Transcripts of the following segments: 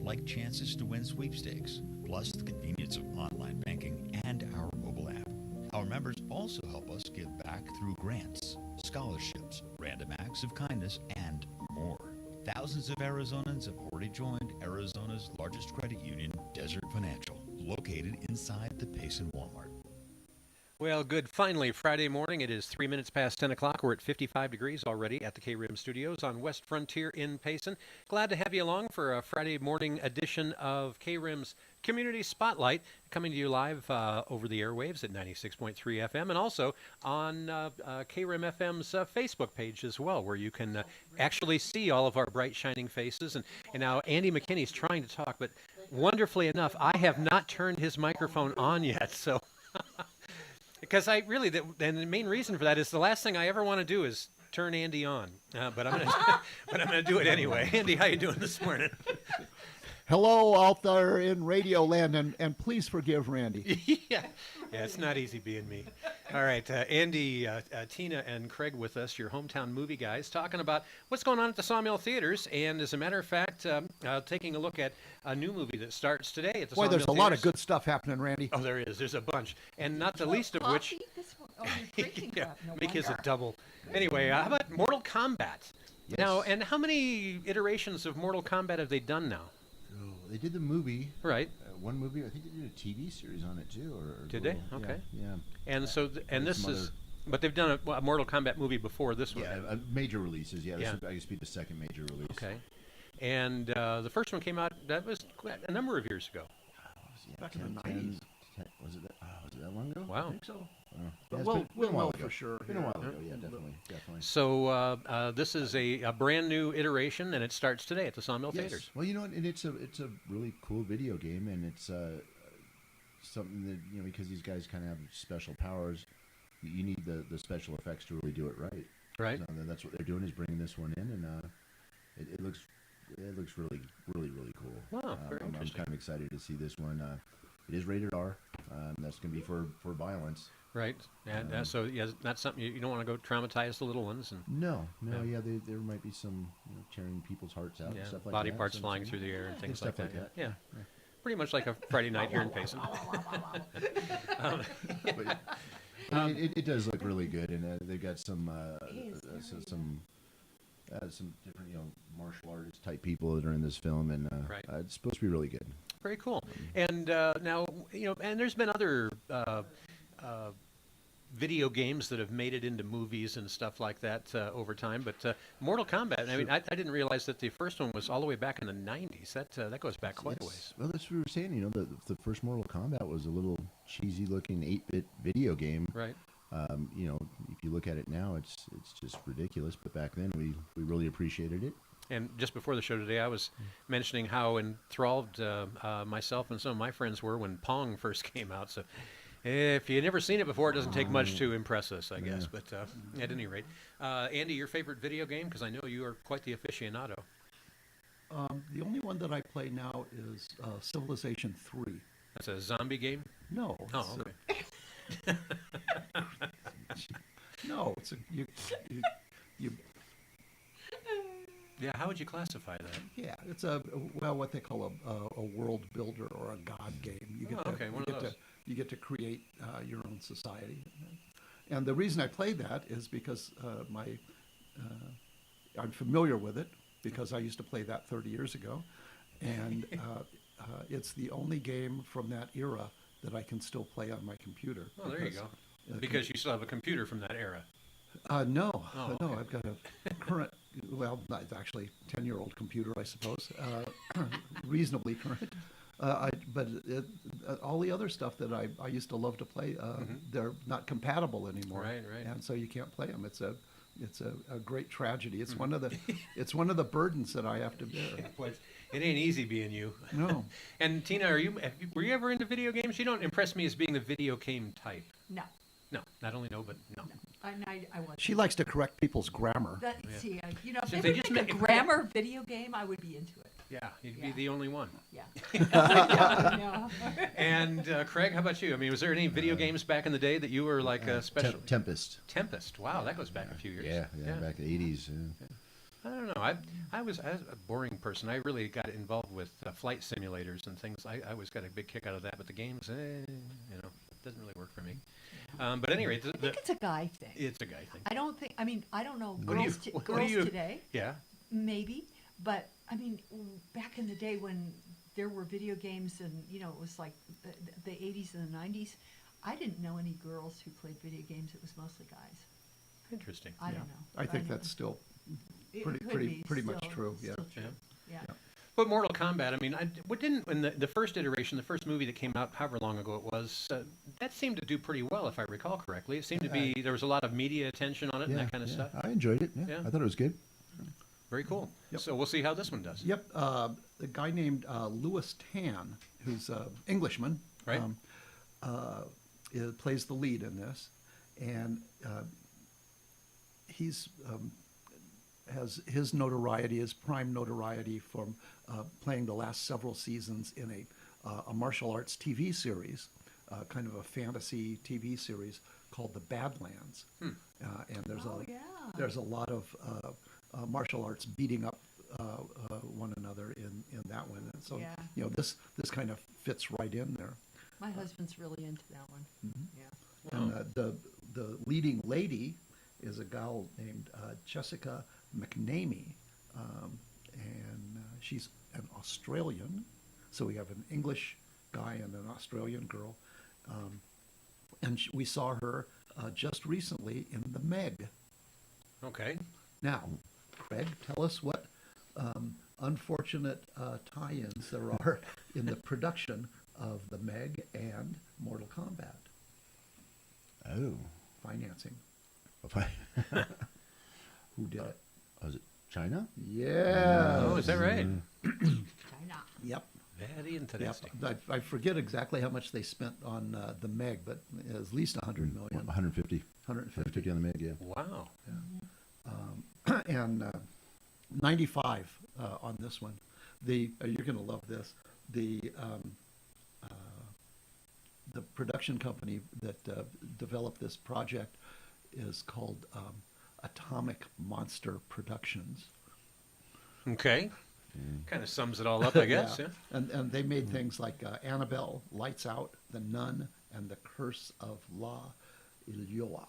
like chances to win sweepstakes, plus the convenience of online banking and our mobile app. Our members also help us give back through grants, scholarships, random acts of kindness, and more. Thousands of Arizonans have already joined Arizona's largest credit union, Desert Financial, located inside the Payson Walmart. Well, good. Finally, Friday morning. It is 3 minutes past 10 o'clock. We're at 55 degrees already at the KRIM studios on West Frontier in Payson. Glad to have you along for a Friday morning edition of KRIM's Community Spotlight, coming to you live over the airwaves at 96.3 FM and also on KRIM FM's Facebook page as well, where you can actually see all of our bright, shining faces. And now Andy McKinney's trying to talk, but wonderfully enough, I have not turned his microphone on yet, so... Because I really, and the main reason for that is the last thing I ever want to do is turn Andy on. But I'm gonna do it anyway. Andy, how you doing this morning? Hello out there in Radio Land, and please forgive Randy. Yeah, it's not easy being me. All right, Andy, Tina, and Craig with us, your hometown movie guys, talking about what's going on at the Sawmill Theaters, and as a matter of fact, taking a look at a new movie that starts today at the Sawmill There's Theaters. A lot of good stuff happening, Randy. Oh, there is. There's a bunch, and not the least of which... yeah, make his a double. Anyway, how about Mortal Kombat? Yes. Now, and how many iterations of Mortal Kombat have they done now? They did the movie. Right. One movie. I think they did a TV series on it too. Or Did they? Okay. Yeah. And so, and this is, but they've done a Mortal Kombat movie before this one. Yeah, major releases. Yeah. Yeah. This would, I guess, be the second major release. Okay. And the first one came out, that was a number of years ago. Back in the 90s. Was it that long ago? Wow. I think so. Yeah, Well, been a while for ago. sure. Been a while ago. Yeah, definitely. So this is a brand new iteration, and it starts today at the Sawmill Theaters. Well, you know, and it's a really cool video game, and it's something that, because these guys kind of have special powers. You need the special effects to really do it right. Right. So that's what they're doing, is bringing this one in, and it looks really, really, really cool. Wow, very I'm interesting. kind of excited to see this one. It is rated R. That's going to be for violence. Right. And so, yeah, not something you don't want to go traumatize the little ones. And No, there might be some tearing people's hearts out and stuff like body that. parts flying through the air and things stuff like that. like that. Yeah. Pretty much like a Friday night here in Payson. But, it does look really good, and they've got some different martial artist type people that are in this film, and Right. It's supposed to be really good. Very cool. And now, and there's been other video games that have made it into movies and stuff like that over time. But Mortal Kombat, I mean, I didn't realize that the first one was all the way back in the 90s. That goes back quite a ways. Well, that's what we were saying. The first Mortal Kombat was a little cheesy looking 8-bit video game. Right. If you look at it now, it's just ridiculous. But back then, we really appreciated it. And just before the show today, I was mentioning how enthralled myself and some of my friends were when Pong first came out. So if you've never seen it before, it doesn't take much to impress us, I guess. But at any rate, Andy, your favorite video game? Because I know you are quite the aficionado. The only one that I play now is Civilization 3. That's a zombie game? No. Oh, okay. No, it's you. Yeah, how would you classify that? Yeah, it's what they call a world builder or a god game. You get you get to create your own society, and the reason I played that is because I'm familiar with it because I used to play that 30 years ago, and it's the only game from that era that I can still play on my computer. Oh, there you go. Because you still have a computer from that era. No, Oh, no, okay. I've got a current, well, not actually 10-year-old computer, I suppose, reasonably current. But all the other stuff that I used to love to play, they're not compatible anymore. Right. And so you can't play them. It's a great tragedy. It's one of the burdens that I have to bear. Boy, it ain't easy being you. No. And Tina, were you ever into video games? You don't impress me as being the video game type. No. No, not only no, but no. I wasn't. She likes to correct people's grammar. See, if So they they would just make a make- grammar video game, I would be into it. Yeah, you'd Yeah. be the only one. Yeah. No. And Craig, how about you? I mean, was there any video games back in the day that you were like special? Tempest. Tempest. Wow, that goes back a few years. Yeah, back in the 80s. I don't know. I was a boring person. I really got involved with flight simulators and things. I always got a big kick out of that, but the games, doesn't really work for me. But anyway, I think it's a guy thing. it's a guy thing. I don't think. I mean, I don't know What do you- girls. what do Girls you- today, Yeah. maybe, but I mean, back in the day when there were video games and it was like the 80s and the 90s. I didn't know any girls who played video games. It was mostly guys. Interesting. I don't know. I think don't that's still It pretty- could pretty- be pretty much still- true, yeah. still true. Yeah. But Mortal Kombat, I mean, what didn't when the first iteration, the first movie that came out, however long ago it was, that seemed to do pretty well, if I recall correctly. It seemed to be there was a lot of media attention on it and that kind of stuff. I enjoyed it. Yeah. Yeah. I thought it was good. Very cool. Yep. So we'll see how this one does. Yep, a guy named Louis Tan, who's an Englishman, Right. plays the lead in this, and he's has his notoriety, his prime notoriety from playing the last several seasons in a martial arts TV series, kind of a fantasy TV series called The Badlands, and there's a lot of martial arts beating up one another in that one. And so Yeah. this kind of fits right in there. My husband's really into that one. Yeah. And the leading lady is a gal named Jessica McNamee, and she's an Australian. So we have an English guy and an Australian girl, and we saw her just recently in The Meg. Okay. Now, Craig, tell us what unfortunate tie-ins there are in the production of The Meg and Mortal Kombat. Oh. Financing. Okay. Who did it? Was it China? Yeah. Oh, is that right? China. Yep. Very Yep. interesting. I forget exactly how much they spent on The Meg, but it was at least 100 million. 150. 150. on the Meg, yeah. Wow. And 95 on this one. You're going to love this. The production company that developed this project is called Atomic Monster Productions. Okay. Kind of sums it all up, I guess. Yeah. And they made things like Annabelle, Lights Out, The Nun, and The Curse of La Lloa.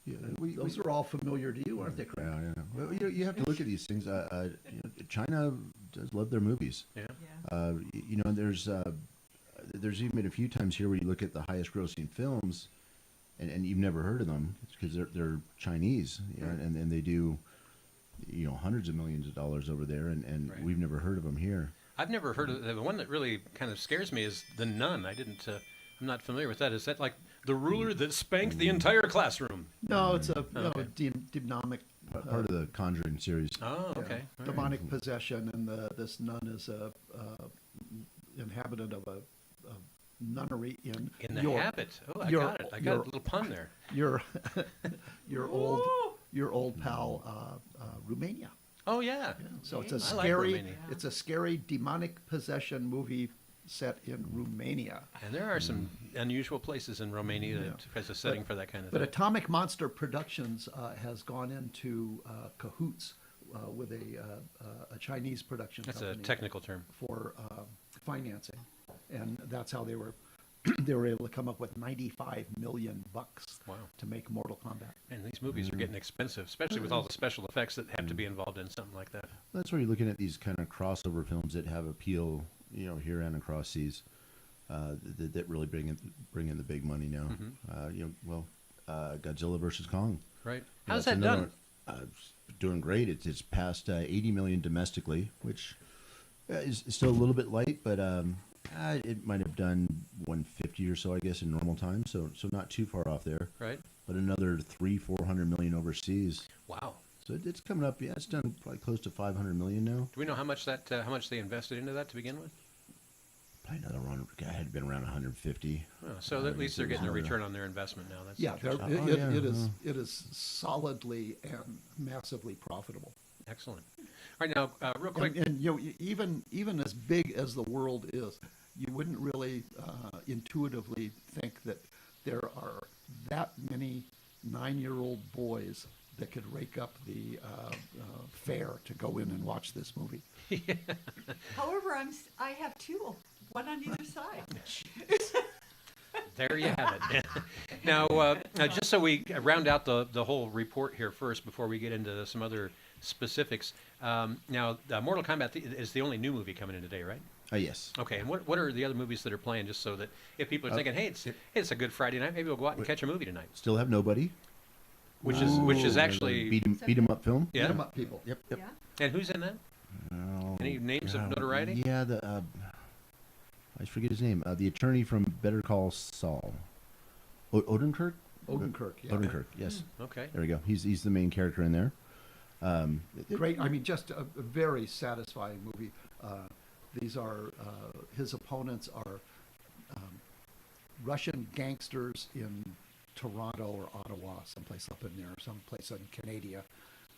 Yeah, Those are all familiar to you, aren't they, Craig? Yeah. Well, you have to look at these things. China does love their movies. Yeah. Yeah. There's even been a few times here where you look at the highest grossing films, and you've never heard of them because they're Chinese, and they do, hundreds of millions of dollars over there, and Right. we've never heard of them here. I've never heard of the one that really kind of scares me is The Nun. I'm not familiar with that. Is that like the ruler that spanked the entire classroom? No, it's a Okay. demonic Part of the Conjuring series. Oh, okay. All right. demonic possession, and this nun is a inhabitant of a nunnery in In the your habit. Oh, I your- got it. I got your- a little pun there. your your old pal Romania. Oh, yeah. So it's a I like scary Romania. it's a scary demonic possession movie set in Romania. And there are some unusual places in Romania that as a setting for that kind of But thing. Atomic Monster Productions has gone into cahoots with a Chinese production That's a company technical term. for financing, and that's how they were they were able to come up with $95 million Wow. to make Mortal Kombat. And these movies are getting expensive, especially with all the special effects that have to be involved in something like that. That's where you're looking at these kind of crossover films that have appeal, here and across seas, that really bring in the big money now. Godzilla versus Kong. Right. Yeah, How's that's that another done? one. Doing great. It's past 80 million domestically, which is still a little bit light, but it might have done 150 or so, I guess, in normal time. So not too far off there. Right. But another 300-400 million overseas. Wow. So it's coming up. Yeah, it's done probably close to 500 million now. Do we know how much they invested into that to begin with? Probably another one. Had been around 150. Oh, so at least they're getting a return on their investment now. That's Yeah, interesting. it is solidly and massively profitable. Excellent. All right, now, real quick. And even as big as the world is, you wouldn't really intuitively think that there are that many 9-year-old boys that could rake up the fare to go in and watch this movie. However, I have two, one on either side. There you have it. Now, just so we round out the whole report here first before we get into some other specifics. Now, Mortal Kombat is the only new movie coming in today, right? Yes. Okay, and what are the other movies that are playing, just so that if people are thinking, hey, it's a good Friday night, maybe we'll go out and catch a movie tonight. Still have Nobody. Which is actually beat 'em up film. yeah. Beat 'em up people. Yep. Yeah. And who's in that? Oh, Any names of God. notoriety? Yeah, I forget his name. The attorney from Better Call Saul. Odenkirk. Odenkirk. Yeah. Odenkirk. Yes. Okay. There we go. He's the main character in there. Great. I mean, just a very satisfying movie. These are his opponents are Russian gangsters in Toronto or Ottawa, someplace up in there, someplace in Canada,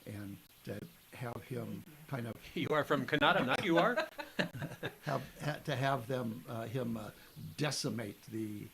and to have him kind of You are from Canada, not you are? have them him decimate the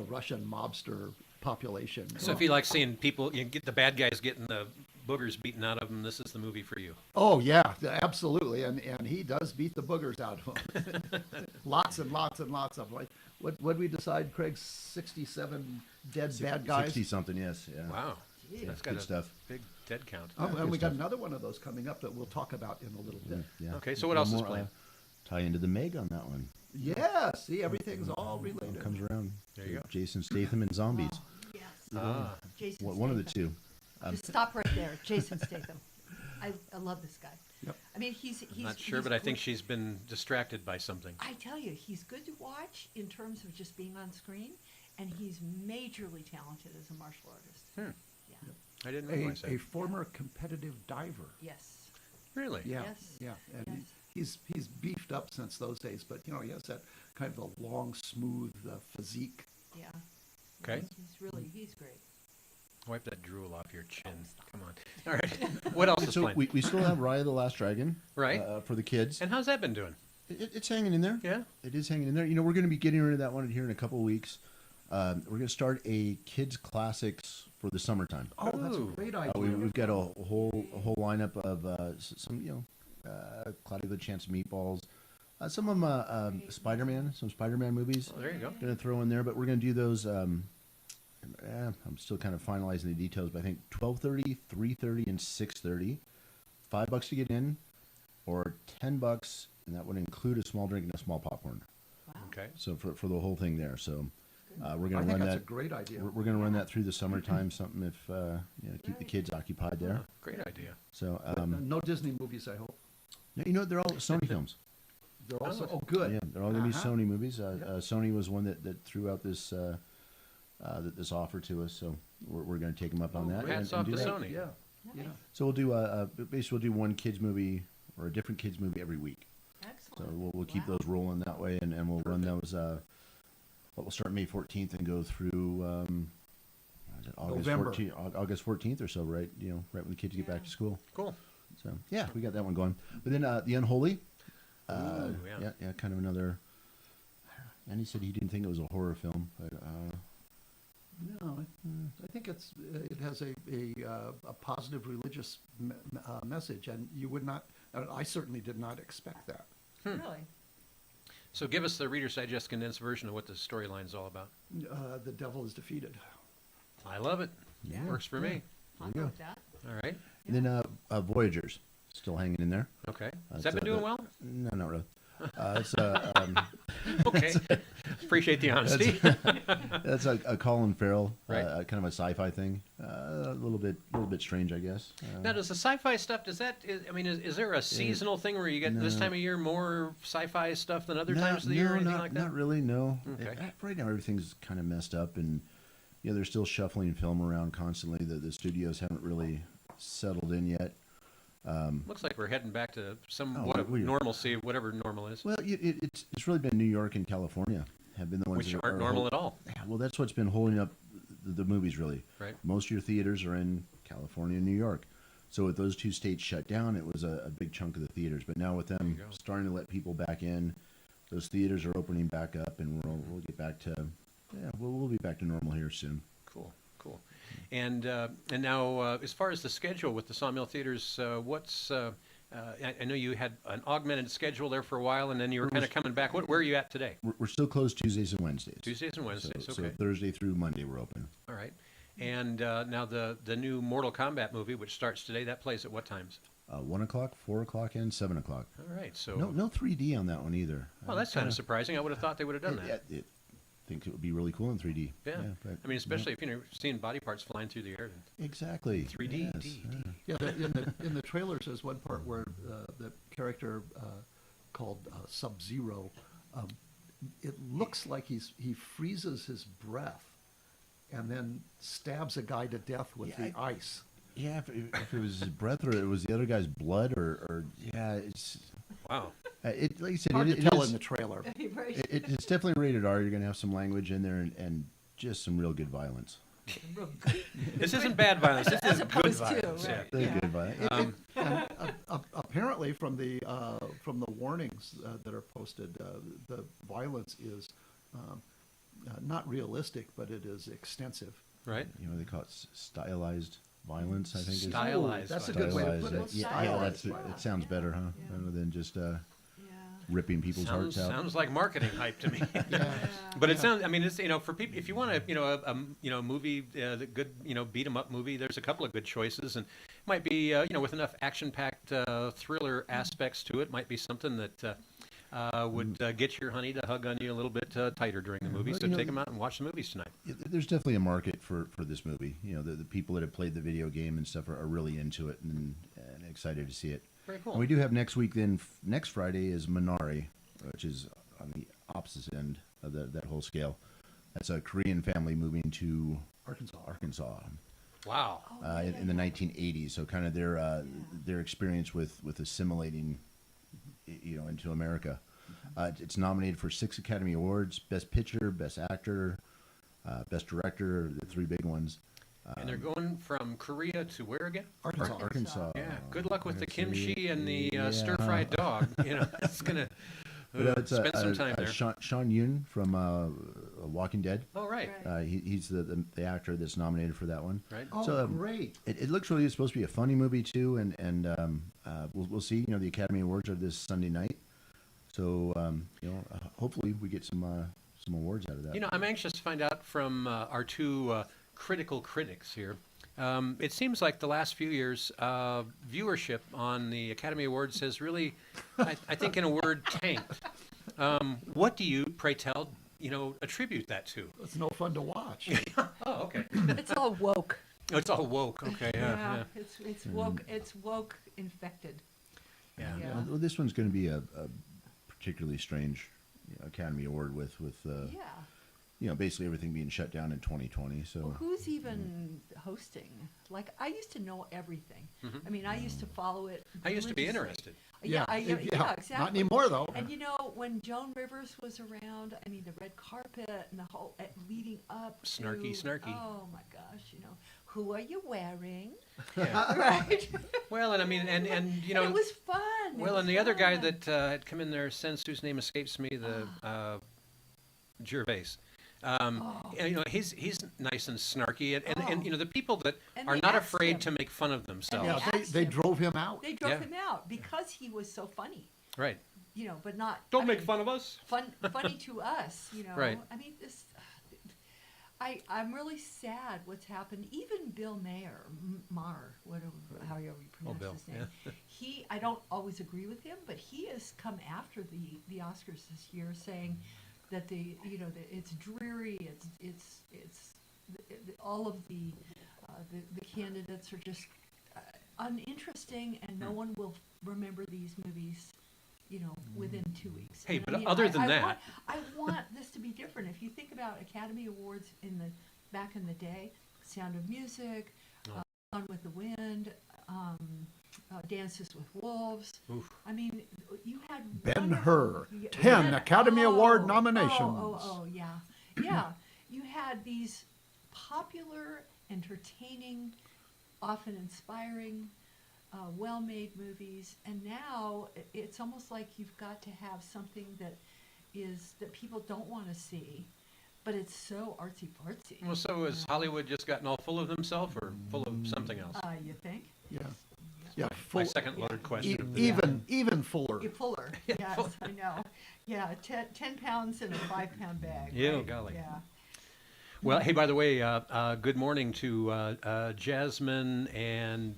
Russian mobster population. So if you like seeing people, you get the bad guys getting the boogers beaten out of them, this is the movie for you. Oh yeah, absolutely, and he does beat the boogers out of them. Lots and lots and lots of them. What did we decide, Craig? 67 dead bad guys. 60 something. Yes. Yeah. Wow. Jeez. That's Good got a stuff. big dead count. Oh, and good we got stuff. another one of those coming up that we'll talk about in a little bit. Yeah. Okay, so what One else is more, playing? Tie into the Meg on that one. Yeah, see, everything's all All related. comes around. There you go. Jason Statham and zombies. Oh, yes. Ah. Jason One of the Statham. two. Just stop right there, Jason Statham. I love this guy. Yep. I mean, he's I'm not sure, he's but I think good- she's been distracted by something. I tell you, he's good to watch in terms of just being on screen, and he's majorly talented as a martial artist. Yeah. I didn't realize A that. former competitive diver. Yes. Really? Yeah, Yes. yeah, and Yes. he's beefed up since those days, but he has that kind of a long, smooth physique. Yeah. Okay. He's great. Wipe that drool off your chin. Come on. All right. What else is So playing? we still have Raya the Last Dragon. Right. For the kids. And how's that been doing? It's hanging in there. Yeah. It is hanging in there. We're going to be getting rid of that one here in a couple of weeks. We're going to start a kids classics for the summertime. Oh, that's a Ooh. great idea. We've got a whole lineup of some Cloudy with a Chance of Meatballs, some of them some Spider-Man movies. Oh, there you go. Going to throw in there, but we're going to do those. I'm still kind of finalizing the details, but I think 12:30, 3:30, and 6:30. $5 to get in, or $10, and that would include a small drink and a small popcorn. Wow. Okay. So for the whole thing there. So we're I going to think run that's that. a great idea. We're going to run that through the summertime. Something if keep the Right. kids occupied there. Great idea. So No Disney movies, I hope. they're all Sony films. They're also Oh. good. Yeah, they're all going to be Uh-huh. Sony movies. Sony was one that threw out this this offer to us, so we're going to take them up on Oh, that. great. Hats and off do to that. Sony. Yeah, Nice. yeah. So we'll do basically we'll do one kids movie or a different kids movie every week. So Excellent. we'll keep Wow. those rolling that way, and we'll run those. We'll start May 14th and go through is it August November. 14th, August 14th or so, right? Right when the kids get back to school. Cool. So yeah, we got that one going. But then the Unholy. Ooh, yeah. Yeah, kind of another. And he said he didn't think it was a horror film, but No, I think it has a positive religious message, and you would not. I certainly did not expect that. Really? So give us the Reader's Digest condensed version of what the storyline's all about. The devil is defeated. I love it. Yeah. Works for me. I'll you go go. with that. All right. and then Voyagers still hanging in there. Okay. Has So that been doing well? No, not really. It's Okay. Appreciate the honesty. that's a Colin Farrell, Right. kind of a sci-fi thing. A little bit strange, I guess. Now, does the sci-fi stuff, is there a seasonal thing where you get this No. time of year more sci-fi stuff than other No, times of the year or anything not, like that? Not really, no. Okay. Right now, everything's kind of messed up, and they're still shuffling film around constantly. The studios haven't really settled in yet. Looks like we're heading back to somewhat of we are. normalcy, whatever normal is, Well, it's really been New York and California have been the ones which that aren't are normal at all. Yeah, well, that's what's been holding up the movies, really. Right. Most of your theaters are in California and New York. So with those two states shut down, it was a big chunk of the theaters. But now with them you go. starting to let people back in, those theaters are opening back up, and we'll get back to we'll be back to normal here soon. Cool. cool. And now, as far as the schedule with the Sawmill Theaters, what's I know you had an augmented schedule there for a while, and then you were kind of coming back. Where are you at today? We're still closed Tuesdays and Wednesdays. Tuesdays and Wednesdays. So Okay. Thursday through Monday we're open. All right. And now the new Mortal Kombat movie, which starts today, that plays at what times? 1 o'clock, 4 o'clock, and 7 o'clock. All right. So No 3D on that one either. well, that's kind of surprising. I would have thought they would have done that. I think it would be really cool in 3D. Yeah. But I mean, especially if you're seeing body parts flying through the air. exactly. 3D. Yes, D. Yeah, in the trailers, there's one part where the character called Sub-Zero, it looks like he freezes his breath and then stabs a guy to death with the ice. Yeah, if it was his breath or it was the other guy's blood or it's Wow. it like I said, Hard it to tell is- in the trailer. it's definitely rated R. You're gonna have some language in there and just some real good violence. This isn't bad violence. This As is good opposed to, violence. right. Very Yeah. good violence. And, apparently, from the warnings that are posted, the violence is not realistic, but it is extensive. Right. You know they call it stylized violence. I think Stylized That's a violence. good way to put it. Yeah, Stylized that's violence. it sounds better, huh? Yeah. Rather than just Yeah. ripping people's hearts out. Sounds like marketing hype to me. Yeah. But it sounds. I mean, it's for people. If you want a movie, the good beat 'em up movie, there's a couple of good choices, and it might be with enough action-packed thriller aspects to it, might be something that would get your honey to hug on you a little bit tighter during the movie. well, So take them out and watch the movies tonight. There's definitely a market for this movie. You know, the people that have played the video game and stuff are really into it and excited to see it. Very cool. And we do have next week. Then next Friday is Minari, which is on the opposite end of that whole scale. That's a Korean family moving to Arkansas Wow. in the 1980s. So kind of their experience with assimilating, into America. It's nominated for 6 Academy Awards: Best Picture, Best Actor, Best Director, the 3 big ones. And they're going from Korea to where again? Arkansas. Yeah. Good luck with the Arkansas, kimchi and the yeah. stir-fried dog. It's gonna But spend some time there. Sean Yoon from Walking Dead. Oh, right. He's the actor that's nominated for that one. Right. Oh, So, great. It looks really supposed to be a funny movie too, and we'll see. The Academy Awards are this Sunday night, so hopefully we get some awards out of that. I'm anxious to find out from our two critical critics here. It seems like the last few years, viewership on the Academy Awards has really, I think in a word, tanked. What do you, pray tell, attribute that to? It's no fun to watch. Oh, okay. It's all woke. Oh, it's all woke. Okay, yeah. It's woke. It's woke infected. Yeah. Yeah. Well, this one's going to be a particularly strange Academy Award with Yeah. basically everything being shut down in 2020. So Well, who's even hosting? Like, I used to know everything. I mean, I used to follow it. I used to be religiously. interested. Yeah, exactly. Not anymore, though. And when Joan Rivers was around, I mean, the red carpet and the whole leading up to, Snarky. Oh my gosh, who are you wearing? Yeah. Right. Well, and I mean, and And it was fun. well, and the other guy that had come in there since, whose name escapes me, the Gervais. He's nice and snarky, and the people that And are they not asked afraid him. to make fun of themselves. Yeah, asked they him. drove him out. They drove Yeah. him out because he was so funny. Right. But not. Don't I make mean, fun of us. funny to us, Right. I mean, I'm really sad what's happened. Even Bill Maher, however you pronounce Bill, his name, I don't always agree with him, but he has come after the Oscars this year, saying that that it's dreary. It's all of the candidates are just uninteresting, and no one will remember these movies within 2 weeks. Hey, And but other than that- I want this to be different. If you think about Academy Awards back in the day, Sound of Music, Gone with the Wind, Dances with Wolves. Oof. I mean, you had Ben-Hur, wonderful- 10 Academy Award nominations. Oh, yeah. Yeah. You had these popular, entertaining, often inspiring, well-made movies, and now it's almost like you've got to have something that people don't want to see, but it's so artsy fartsy. Well, so has Hollywood just gotten all full of themselves, or full of something else? You think? Yeah. Yeah. My second loaded question. of the day. Even fuller. You're fuller. Yes, I know. Yeah, 10 pounds in a 5-pound bag. Yeah, right? golly. Yeah. Well, hey, by the way, good morning to Jasmine and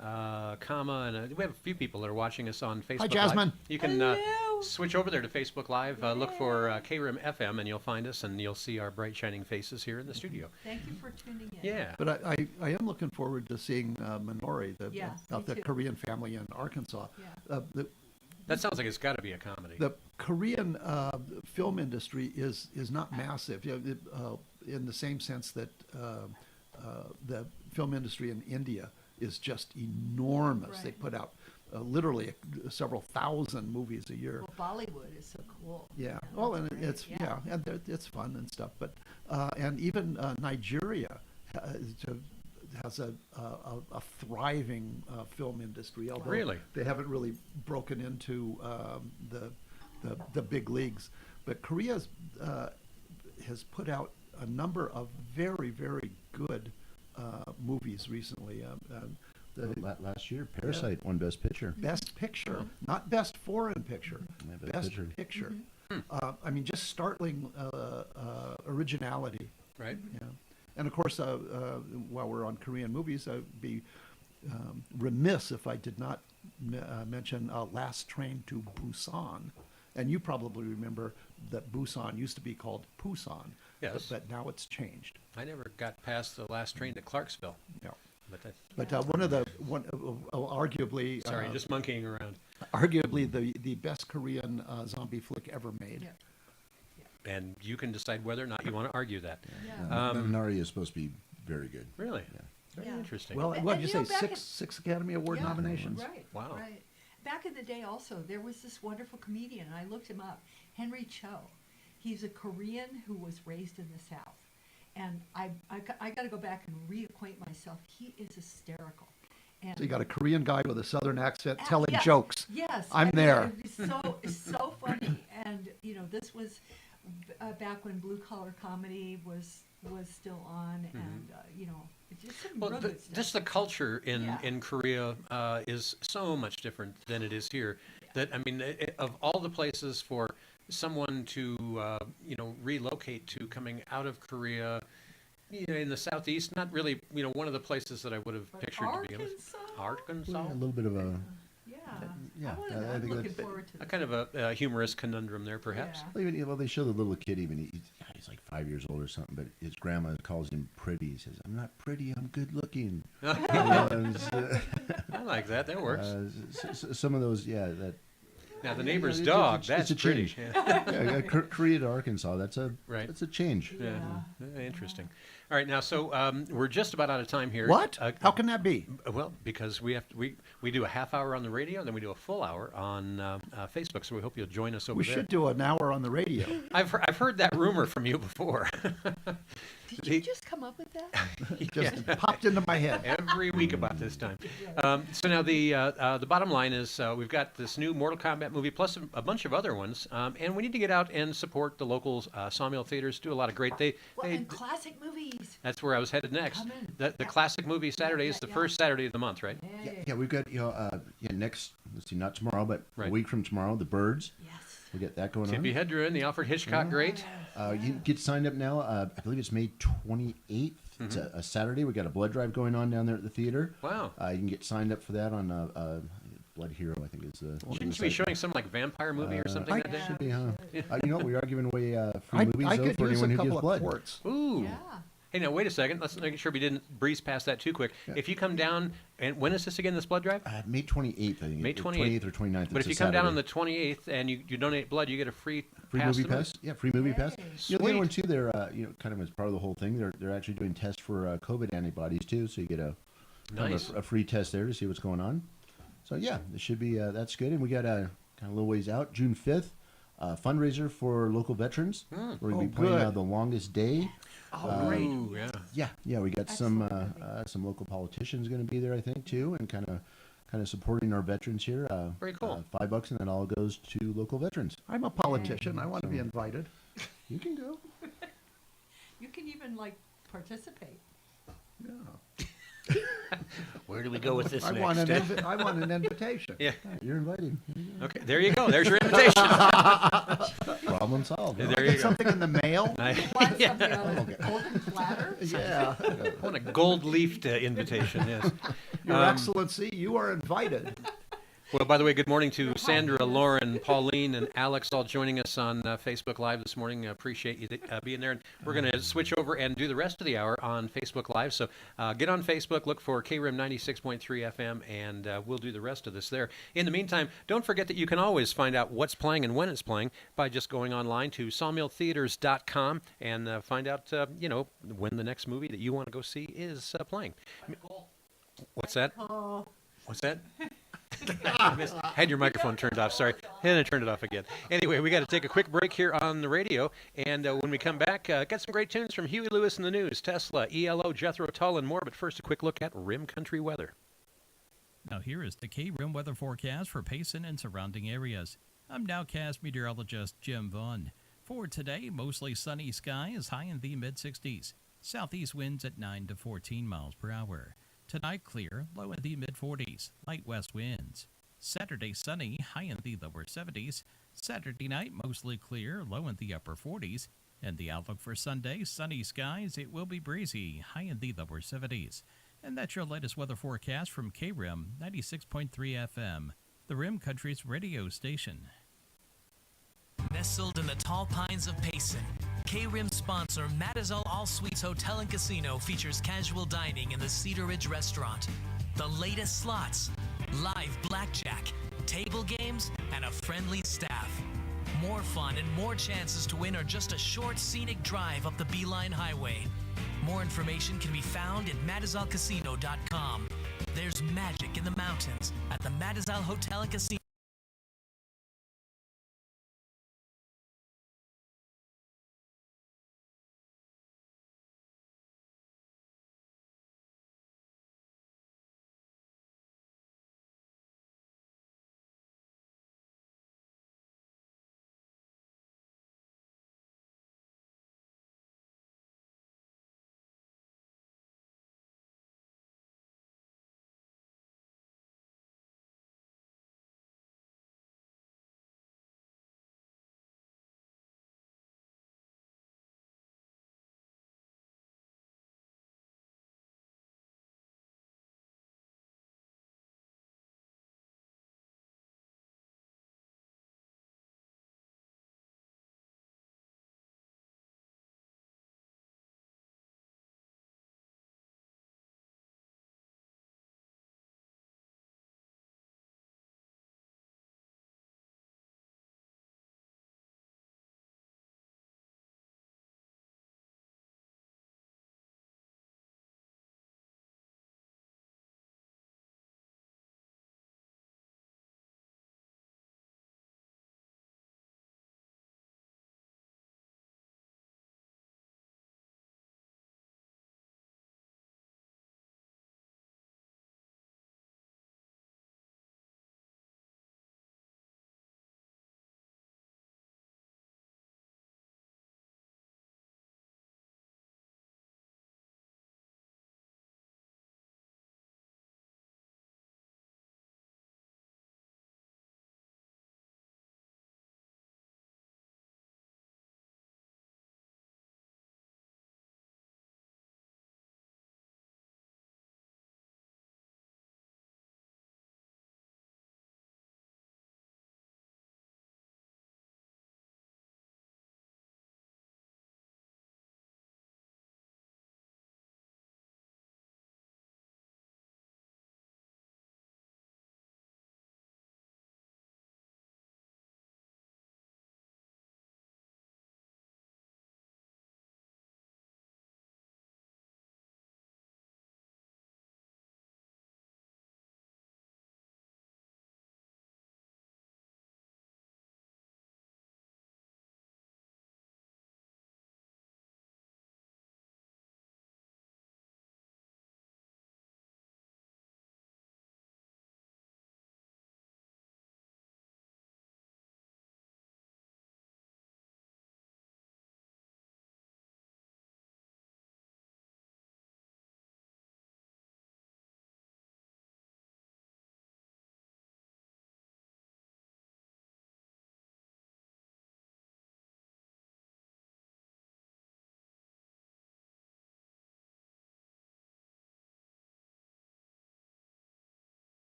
Kama, and we have a few people that are watching us on Facebook Hi, Jasmine. Live. You can Hello. switch over there to Facebook Live, look for KRIM FM, and you'll find us, and you'll see our bright, shining faces here in the studio. Thank you for tuning in. Yeah. But I am looking forward to seeing Minori, Yeah, about me the too. Korean family in Arkansas. Yeah. That sounds like it's got to be a comedy. The Korean film industry is not massive, in the same sense that the film industry in India is just enormous. They Right. put out literally several thousand movies a year. Well, Bollywood is so cool. Yeah. You know, Well, and great. it's and it's fun and stuff. But and even Nigeria has a thriving film industry. Although Really? they haven't really broken into the big leagues. But Korea has put out a number of very, very good movies recently. Last year, Parasite won Best Picture. Best Picture, not Best Foreign Picture. Yeah, Best Picture. Picture. I mean, just startling originality. Right? Yeah. And of course, while we're on Korean movies, I'd be remiss if I did not mention Last Train to Busan. And you probably remember that Busan used to be called Pusan. Yes. But now it's changed. I never got past the last train to Clarksville. Yeah. But But arguably, sorry, just monkeying around. arguably the best Korean zombie flick ever made. Yeah. And you can decide whether or not you want to argue that. Yeah. Minari is supposed to be very good. Really? Yeah. Very Yeah. interesting. Well, And- what did you and, say? you know, back Six Academy Award Yeah, nominations. Right. Wow. Right. Back in the day, also, there was this wonderful comedian, and I looked him up, Henry Cho. He's a Korean who was raised in the South. And I got to go back and reacquaint myself. He is hysterical. And So you got a Korean guy with a Southern accent telling yeah, jokes. Yes. I'm I mean, there. It's so funny. And, this was back when blue collar comedy was still on. And, just some Well, real good stuff. just the culture in, Yeah. in Korea is so much different than it is here. That I mean, of all the places for someone to relocate to coming out of Korea, in the southeast, not really one of the places that I would have But pictured to begin with. Arkansas? Well, Arkansas, a little bit of a Yeah. yeah, I I'm think looking that- forward to a kind of a humorous conundrum there, perhaps. Yeah. well, they show the little kid even he's like 5 years old or something, but his grandma calls him pretty. He says, "I'm not pretty, I'm good looking." I like that. That works. Some of those, yeah, that Now the neighbor's it's- dog. it's That's a pretty. change. Yeah. Korea to Arkansas. That's a Right. That's a change. Yeah. Interesting. All right, now so we're just about out of time here. What? How can that be? Well, because we do a half hour on the radio, and then we do a full hour on Facebook. So we hope you'll join us over We there. should do an hour on the radio. I've heard that rumor from you before. Did you just come up with that? Just popped into my head. Every week about this time. So now the bottom line is we've got this new Mortal Kombat movie plus a bunch of other ones, and we need to get out and support the local Sawmill theaters. Do a lot of great. And classic movies. That's where I was headed next. Come in. The classic movie Saturday is the first Saturday of the month, right? Yeah, we've got next. Let's see, not tomorrow, but Right. a week from tomorrow, The Birds. Yes. We'll get that going on. Tippi Hedren, the Alfred Hitchcock great. You can get signed up now. I believe it's May 28th. It's a Saturday. We got a blood drive going on down there at the theater. Wow. You can get signed up for that on Blood Hero, I think is the. Shouldn't you be showing some like vampire movie or something that day? Should be, huh? We are giving away free I movies though, could for use anyone a who couple gives of blood. quarts. Ooh. Yeah. Hey, now wait a second. Let's make sure we didn't breeze past that too quick. Yeah. If you come down, and when is this again? This blood drive? May 28th, I think. May 28th. 28th or 29th. But if it's a you come down on the Saturday. 28th and you donate blood, you get a free Movie to pass. Yeah, free movie pass. Yay. The other one Sweet. too. They're kind of as part of the whole thing. They're actually doing tests for COVID antibodies too. So you get kind of Nice. a free test there to see what's going on. So yeah, it should be that's good. And we got kind of a little ways out. June 5th, fundraiser for local veterans. We're going to be playing good. The Longest Day. Oh, great. Ooh, yeah. Yeah. We got some local politicians going to be there, I think, too, and kind of supporting our veterans here. Very cool. $5, and that all goes to local veterans. I'm a politician. I want to be invited. You can go. You can even like participate. Yeah. Where do we go with this I next? want I want an invitation. Yeah. You're invited. Okay, there you go. There's your invitation. Problem solved. There you go. Something in the mail? Want something on a golden platter? Yeah. I want a gold-leafed invitation, yes. Your Excellency, you are invited. Well, by the way, good morning to Sandra, Lauren, Pauline, and Alex, all joining us on Facebook Live this morning. Appreciate you being there. And we're going to switch over and do the rest of the hour on Facebook Live. So get on Facebook, look for KRIM 96.3 FM, and we'll do the rest of this there. In the meantime, don't forget that you can always find out what's playing and when it's playing by just going online to sawmilltheaters.com and find out, when the next movie that you want to go see is playing. What's that? Oh, What's that? Had your microphone turned off, sorry. And I turned it off again. Anyway, we got to take a quick break here on the radio. And when we come back, got some great tunes from Huey Lewis in the News, Tesla, ELO, Jethro Tull, and more. But first, a quick look at Rim Country weather. Now here is the KRIM weather forecast for Payson and surrounding areas. I'm nowcast meteorologist Jim Vaughn. For today, mostly sunny skies, high in the mid-60s. Southeast winds at 9 to 14 miles per hour. Tonight, clear, low in the mid-40s, light west winds. Saturday, sunny, high in the lower 70s. Saturday night, mostly clear, low in the upper 40s. And the outlook for Sunday, sunny skies, it will be breezy, high in the lower 70s. And that's your latest weather forecast from KRIM 96.3 FM, the Rim Country's radio station. Nestled in the tall pines of Payson, KRIM sponsor Matazal All Suites Hotel and Casino features casual dining in the Cedar Ridge Restaurant. The latest slots, live blackjack, table games, and a friendly staff. More fun and more chances to win are just a short scenic drive up the Beeline Highway. More information can be found at matazalcasino.com. There's magic in the mountains at the Matazal Hotel and Casino.